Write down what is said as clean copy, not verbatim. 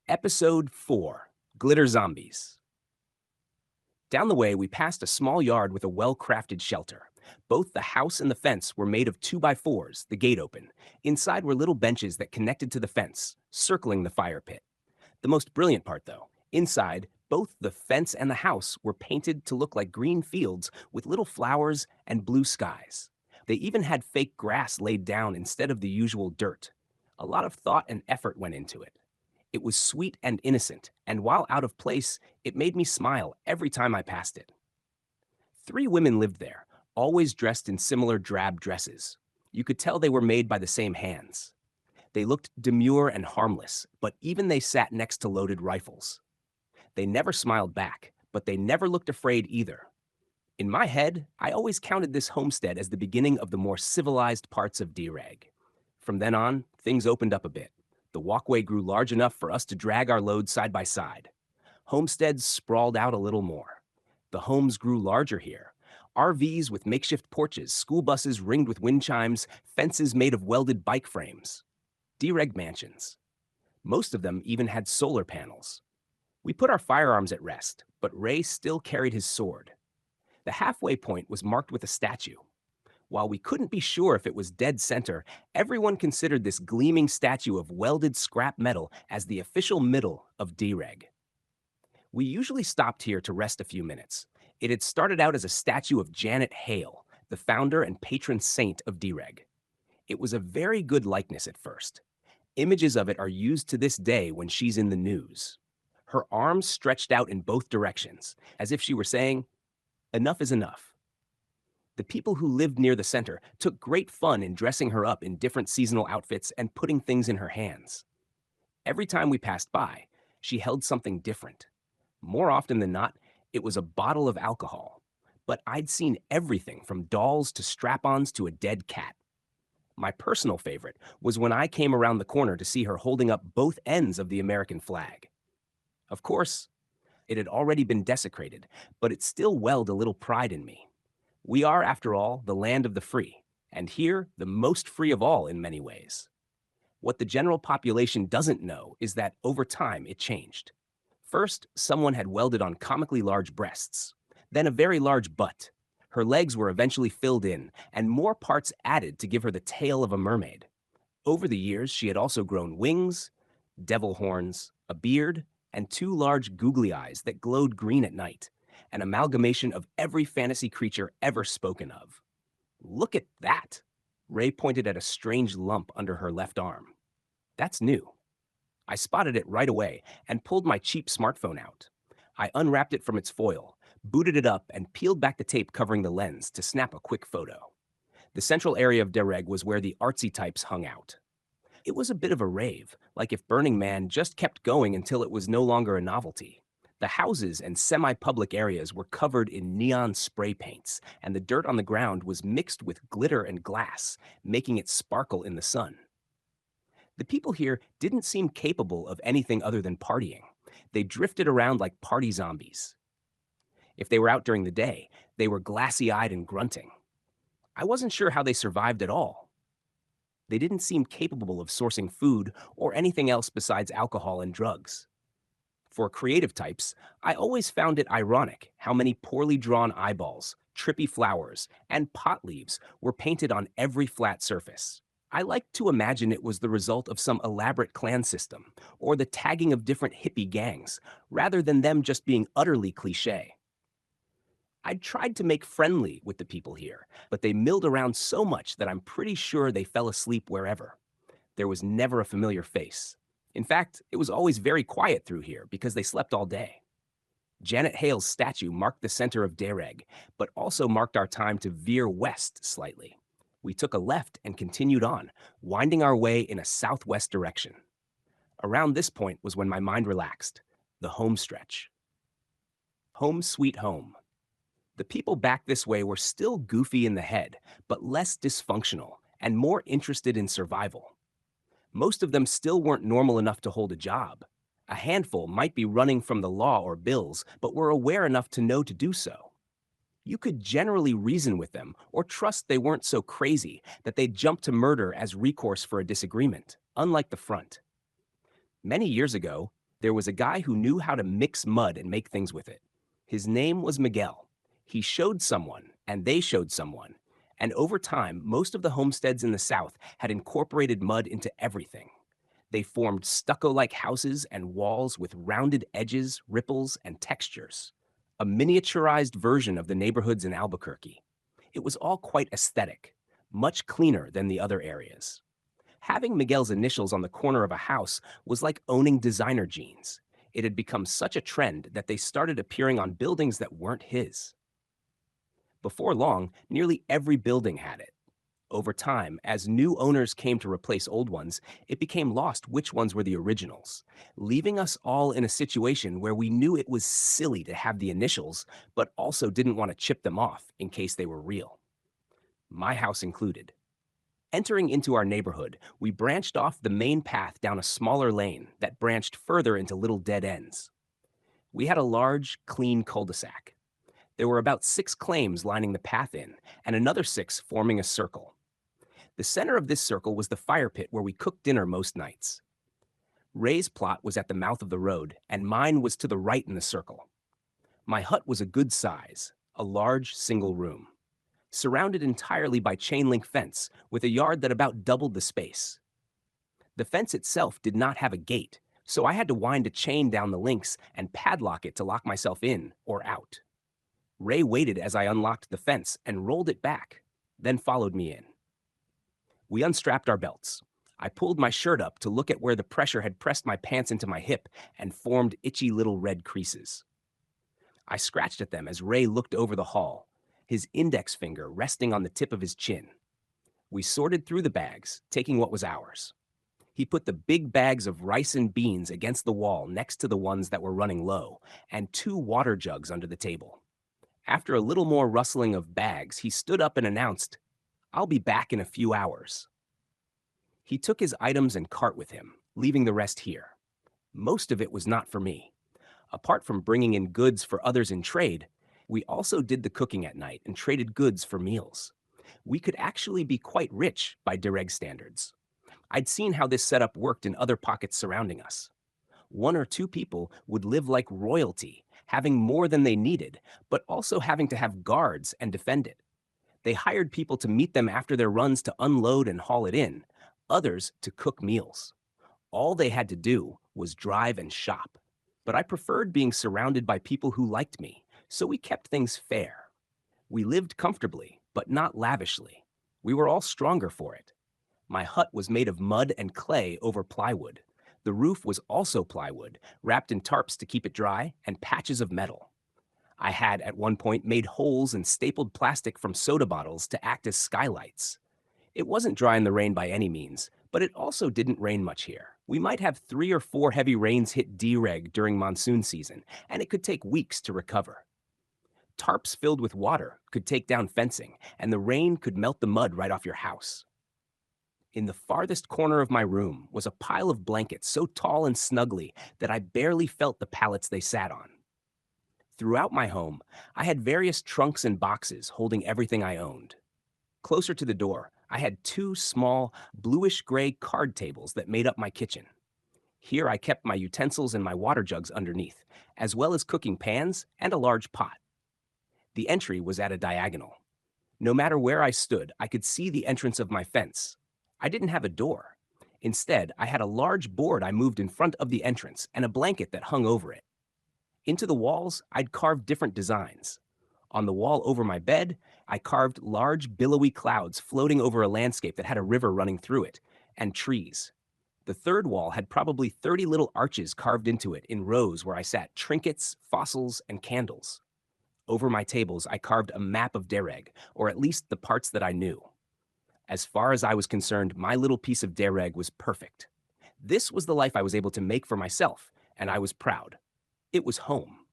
Episode 4 Glitter Zombies. Down the way, we passed a small yard with a well crafted shelter. Both the house and the fence were made of 2x4s, the gate open. Inside were little benches that connected to the fence, circling the fire pit. The most brilliant part, though, inside, both the fence and the house were painted to look like green fields with little flowers and blue skies. They even had fake grass laid down instead of the usual dirt. A lot of thought and effort went into it. It was sweet and innocent, and while out of place, it made me smile every time I passed it. 3 women lived there, always dressed in similar drab dresses. You could tell they were made by the same hands. They looked demure and harmless, but even they sat next to loaded rifles. They never smiled back, but they never looked afraid either. In my head, I always counted this homestead as the beginning of the more civilized parts of DeReg. From then on, things opened up a bit. The walkway grew large enough for us to drag our load side by side. Homesteads sprawled out a little more. The homes grew larger here. RVs with makeshift porches, school buses ringed with wind chimes, fences made of welded bike frames. DeReg mansions. Most of them even had solar panels. We put our firearms at rest, but Ray still carried his sword. The halfway point was marked with a statue. While we couldn't be sure if it was dead center, everyone considered this gleaming statue of welded scrap metal as the official middle of DeReg. We usually stopped here to rest a few minutes. It had started out as a statue of Janet Hale, the founder and patron saint of DeReg. It was a very good likeness at first. Images of it are used to this day when she's in the news. Her arms stretched out in both directions, as if she were saying, "Enough is enough." The people who lived near the center took great fun in dressing her up in different seasonal outfits and putting things in her hands. Every time we passed by, she held something different. More often than not, it was a bottle of alcohol. But I'd seen everything from dolls to strap-ons to a dead cat. My personal favorite was when I came around the corner to see her holding up both ends of the American flag. Of course, it had already been desecrated, but it still welled a little pride in me. We are, after all, the land of the free, and here, the most free of all in many ways. What the general population doesn't know is that over time it changed. First, someone had welded on comically large breasts, then a very large butt. Her legs were eventually filled in, and more parts added to give her the tail of a mermaid. Over the years, she had also grown wings, devil horns, a beard, and 2 large googly eyes that glowed green at night, an amalgamation of every fantasy creature ever spoken of. Look at that! Ray pointed at a strange lump under her left arm. That's new. I spotted it right away and pulled my cheap smartphone out. I unwrapped it from its foil, booted it up, and peeled back the tape covering the lens to snap a quick photo. The central area of DeReg was where the artsy types hung out. It was a bit of a rave, like if Burning Man just kept going until it was no longer a novelty. The houses and semi-public areas were covered in neon spray paints, and the dirt on the ground was mixed with glitter and glass, making it sparkle in the sun. The people here didn't seem capable of anything other than partying. They drifted around like party zombies. If they were out during the day, they were glassy-eyed and grunting. I wasn't sure how they survived at all. They didn't seem capable of sourcing food or anything else besides alcohol and drugs. For creative types, I always found it ironic how many poorly drawn eyeballs, trippy flowers, and pot leaves were painted on every flat surface. I liked to imagine it was the result of some elaborate clan system, or the tagging of different hippie gangs, rather than them just being utterly cliché. I'd tried to make friendly with the people here, but they milled around so much that I'm pretty sure they fell asleep wherever. There was never a familiar face. In fact, it was always very quiet through here because they slept all day. Janet Hale's statue marked the center of DeReg, but also marked our time to veer west slightly. We took a left and continued on, winding our way in a southwest direction. Around this point was when my mind relaxed, the home stretch. Home sweet home. The people back this way were still goofy in the head, but less dysfunctional and more interested in survival. Most of them still weren't normal enough to hold a job. A handful might be running from the law or bills, but were aware enough to know to do so. You could generally reason with them or trust they weren't so crazy that they'd jump to murder as recourse for a disagreement, unlike the front. Many years ago, There was a guy who knew how to mix mud and make things with it. His name was Miguel. He showed someone, and they showed someone. And over time, most of the homesteads in the South had incorporated mud into everything. They formed stucco-like houses and walls with rounded edges, ripples, and textures. A miniaturized version of the neighborhoods in Albuquerque. It was all quite aesthetic, much cleaner than the other areas. Having Miguel's initials on the corner of a house was like owning designer jeans. It had become such a trend that they started appearing on buildings that weren't his. Before long, nearly every building had it. Over time, as new owners came to replace old ones, it became lost which ones were the originals, leaving us all in a situation where we knew it was silly to have the initials, but also didn't want to chip them off in case they were real. My house included. Entering into our neighborhood, we branched off the main path down a smaller lane that branched further into little dead ends. We had a large, clean cul-de-sac. There were about 6 claims lining the path in, and another 6 forming a circle. The center of this circle was the fire pit where we cooked dinner most nights. Ray's plot was at the mouth of the road, and mine was to the right in the circle. My hut was a good size, a large single room, surrounded entirely by chain link fence with a yard that about doubled the space. The fence itself did not have a gate, so I had to wind a chain down the links and padlock it to lock myself in or out. Ray waited as I unlocked the fence and rolled it back, then followed me in. We unstrapped our belts. I pulled my shirt up to look at where the pressure had pressed my pants into my hip and formed itchy little red creases. I scratched at them as Ray looked over the hall, his index finger resting on the tip of his chin. We sorted through the bags, taking what was ours. He put the big bags of rice and beans against the wall next to the ones that were running low, and 2 water jugs under the table. After a little more rustling of bags, he stood up and announced, "I'll be back in a few hours." He took his items and cart with him, leaving the rest here. Most of it was not for me. Apart from bringing in goods for others in trade, we also did the cooking at night and traded goods for meals. We could actually be quite rich by DeReg standards. I'd seen how this setup worked in other pockets surrounding us. 1 or 2 people would live like royalty, having more than they needed, but also having to have guards and defend it. They hired people to meet them after their runs to unload and haul it in, others to cook meals. All they had to do was drive and shop. But I preferred being surrounded by people who liked me, so we kept things fair. We lived comfortably, but not lavishly. We were all stronger for it. My hut was made of mud and clay over plywood. The roof was also plywood, wrapped in tarps to keep it dry, and patches of metal. I had, at one point, made holes and stapled plastic from soda bottles to act as skylights. It wasn't dry in the rain by any means, but it also didn't rain much here. We might have 3 or 4 heavy rains hit DeReg during monsoon season, and it could take weeks to recover. Tarps filled with water could take down fencing, and the rain could melt the mud right off your house. In the farthest corner of my room was a pile of blankets so tall and snuggly that I barely felt the pallets they sat on. Throughout my home, I had various trunks and boxes holding everything I owned. Closer to the door, I had 2 small, bluish-gray card tables that made up my kitchen. Here I kept my utensils and my water jugs underneath, as well as cooking pans and a large pot. The entry was at a diagonal. No matter where I stood, I could see the entrance of my fence. I didn't have a door. Instead, I had a large board I moved in front of the entrance and a blanket that hung over it. Into the walls, I'd carved different designs. On the wall over my bed, I carved large, billowy clouds floating over a landscape that had a river running through it, and trees. The third wall had probably 30 little arches carved into it in rows where I sat trinkets, fossils, and candles. Over my tables, I carved a map of DeReg, or at least the parts that I knew. As far as I was concerned, my little piece of DeReg was perfect. This was the life I was able to make for myself, and I was proud. It was home.